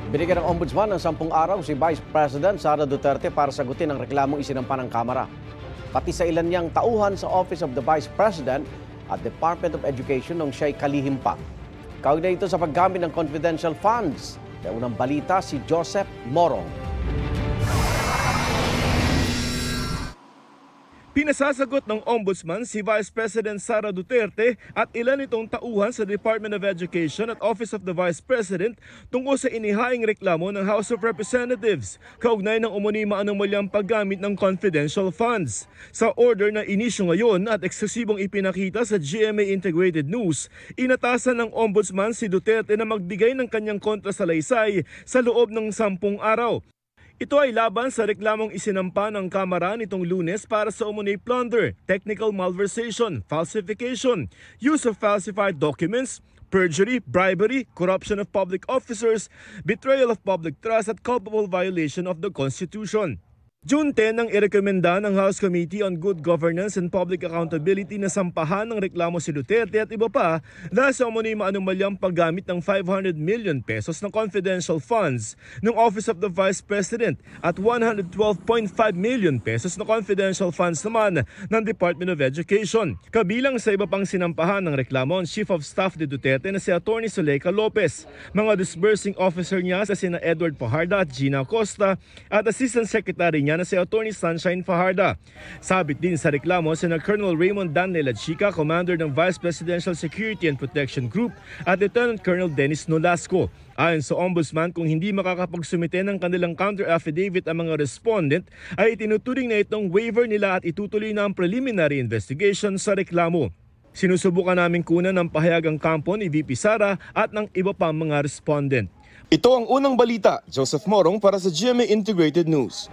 Binigyan ng Ombudsman ng 10 araw si Vice President Sara Duterte para sagutin ang reklamong isinampa ng Kamara. Pati sa ilan niyang tauhan sa Office of the Vice President at Department of Education nung siya'y kalihim pa. Kaugnay ito sa paggamit ng confidential funds. May unang balita si Joseph Morong. Pinasasagot ng Ombudsman si Vice President Sara Duterte at ilan itong tauhan sa Department of Education at Office of the Vice President tungkol sa inihaing reklamo ng House of Representatives kaugnay ng umuni maanumalyang paggamit ng confidential funds. Sa order na inisyu ngayon at eksesibong ipinakita sa GMA Integrated News, inatasan ng Ombudsman si Duterte na magbigay ng kanyang kontrasalaysay sa loob ng 10 araw. Ito ay laban sa reklamong isinampa ng Kamara nitong Lunes para sa umuni plunder, technical malversation, falsification, use of falsified documents, perjury, bribery, corruption of public officers, betrayal of public trust at culpable violation of the Constitution. June 10 nang irekomenda ng House Committee on Good Governance and Public Accountability na sampahan ng reklamo si Duterte at iba pa dahil sa umuni maanumalyang paggamit ng 500 million pesos ng confidential funds ng Office of the Vice President at 112.5 million pesos na confidential funds naman ng Department of Education. Kabilang sa iba pang sinampahan ng reklamo ang Chief of Staff ni Duterte na si Atty. Zuleika Lopez, mga disbursing officer niya sa sina Edward Fajarda at Gina Acosta at Assistant Secretary niya na si Atty. Sunshine Fajarda. Sabit din sa reklamo sina Colonel Raymond Dan Leladchica, Commander ng Vice Presidential Security and Protection Group at Lieutenant Colonel Dennis Nolasco. Ayon sa Ombudsman, kung hindi makakapagsumite ng kanilang counter-affidavit ang mga respondent, ay itinuturing na itong waiver nila at itutuloy na ang preliminary investigation sa reklamo. Sinusubukan namin kunan ng pahayag ang kampo ni VP Sara at ng iba pang mga respondent. Ito ang unang balita, Joseph Morong para sa GMA Integrated News.